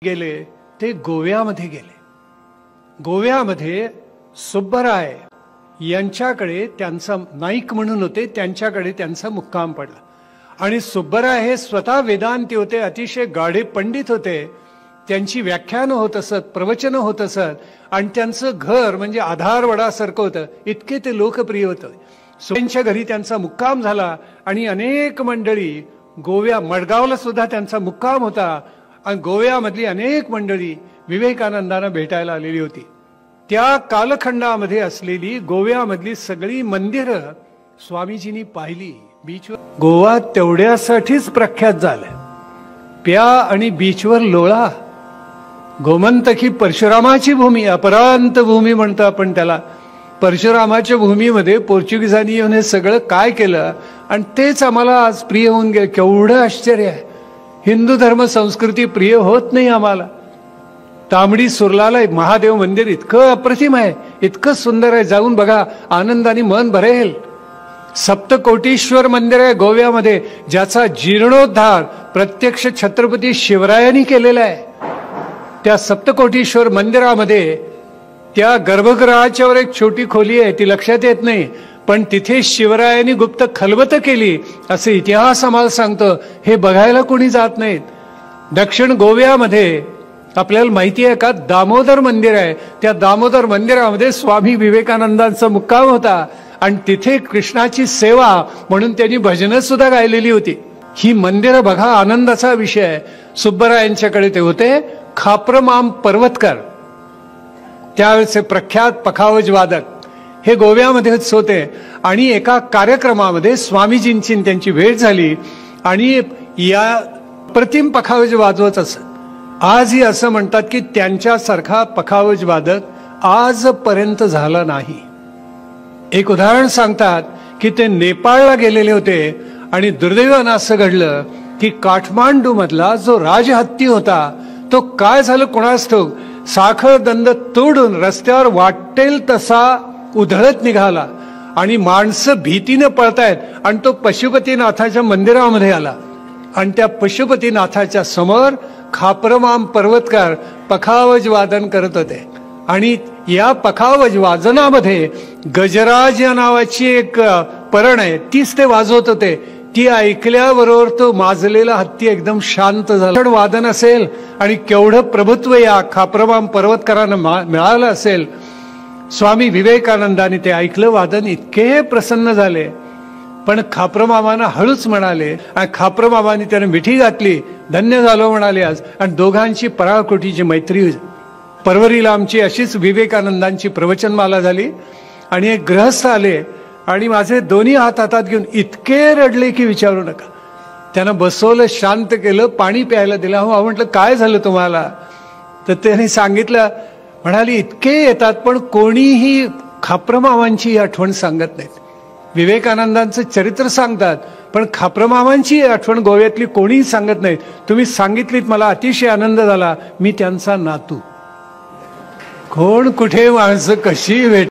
गेले ते गोव्यामध्ये गेले। गोव्यामध्ये सुब्बराय यांच्याकडे त्यांचा नाईक म्हणून होते, त्यांच्याकडे त्यांचा मुक्काम पडला। आणि सुब्बराय हे स्वतः वेदांती होते, अतिशय गाढे पंडित होते। त्यांची व्याख्यानं होत असत, प्रवचनं होत असत आणि त्यांचं घर म्हणजे आधारवडासारखं होतं, इतके ते लोकप्रिय होते। त्यांच्या घरी त्यांचा मुक्काम झाला आणि अनेक मंडळी गोव्या मडगावला सुद्धा त्यांचा मुक्काम होता आणि गोव्यामधली अनेक मंडळी विवेकानंदांना भेटायला आलेली होती। त्या कालखंडामध्ये असलेली गोव्यामधली सगळी मंदिरं स्वामीजींनी पाहिली। बीचवर गोवा तेवढ्यासाठीच प्रख्यात झालं, प्या आणि बीचवर लोळा। गोमंतकी परशुरामाची भूमी, अपरांत भूमी म्हणतो आपण त्याला। परशुरामाच्या भूमीमध्ये पोर्चुगीजांनी येऊन हे सगळं काय केलं आणि तेच आम्हाला आज प्रिय होऊन गेलं। केवढं आश्चर्य आहे, हिंदू धर्म संस्कृती प्रिय होत नाही आम्हाला। तांबडी सुरलाला महादेव मंदिर इतकं अप्रतिम आहे, इतकं सुंदर आहे, जाऊन बघा, आनंदाने मन भरेल। सप्तकोटीश्वर मंदिर आहे गोव्यामध्ये, ज्याचा जीर्णोद्धार प्रत्यक्ष छत्रपती शिवरायांनी केलेला आहे। त्या सप्तकोटीश्वर मंदिरामध्ये त्या गर्भगृहाच्या वर एक छोटी खोली आहे, ती लक्षात येत नाही, पण तिथे शिवरायांनी गुप्त खलबत केली असे इतिहास आम्हाला सांगतो। हे बघायला कोणी जात नाहीत। दक्षिण गोव्यामध्ये आपल्याला माहिती आहे का, दामोदर मंदिर आहे। त्या दामोदर मंदिरामध्ये स्वामी विवेकानंदांचा मुक्काम होता आणि तिथे कृष्णाची सेवा म्हणून त्यांनी भजनं सुद्धा गायलेली होती। ही मंदिरं बघा, आनंदाचा विषय आहे। सुब्बरायांच्याकडे ते होते खाप्रमाम पर्वतकर, त्यावेळेचे प्रख्यात पखावज वादक, हे गोव्यामध्येच होते। आणि एका कार्यक्रमामध्ये स्वामीजींची त्यांची भेट झाली आणि या प्रतिम पखावज वाजवत असत। आजही असं म्हणतात की त्यांच्यासारखा पखावज वादक आजपर्यंत झाला नाही। एक उदाहरण सांगतात की ते नेपाळला गेलेले होते आणि दुर्दैवानं असं घडलं की काठमांडू मधला जो राजहत्ती होता तो काय झालं कोणास ठाऊक, साखर दंड तोडून रस्त्यावर वाटेल तसा उधळत निघाला आणि माणसं भीतीने पळतायत आणि तो पशुपतीनाथाच्या मंदिरामध्ये आला आणि त्या पशुपतीनाथाच्या समोर खाप्रमाम पर्वतकर पखावज वादन करत होते। आणि या पखावज वाजनामध्ये गजराज या नावाची एक परण आहे, तीच ते वाजवत होते। ती ऐकल्याबरोबर तो माजलेला हत्ती एकदम शांत झाला। वादन असेल आणि केवढं प्रभुत्व या खाप्रमाम पर्वतकरांना मिळालं असेल। स्वामी विवेकानंदांनी ते ऐकलं वादन, इतके प्रसन्न झाले। पण खाप्रमामांना हळूच म्हणाले आणि खाप्रमामांनी त्याने मिठी घातली, धन्य झालो म्हणाले आज। आणि दोघांची पराकोटीची मैत्री। परवरीला आमची अशीच विवेकानंदांची प्रवचनमाला झाली आणि एक गृहस्थ आले आणि माझे दोन्ही हात हातात घेऊन इतके रडले की विचारू नका। त्यांना बसवलं, शांत केलं, पाणी प्यायला दिलं। हो म्हटलं काय झालं तुम्हाला, तर त्यांनी सांगितलं, म्हणाली इतके येतात पण कोणीही खाप्रमामांची आठवण सांगत नाहीत। विवेकानंदांचं चरित्र सांगतात पण खाप्रमामांची आठवण गोव्यातली कोणीही सांगत नाही। तुम्ही सांगितलीत, मला अतिशय आनंद झाला। मी त्यांचा नातू। कोण कुठे माणसं कशी भेट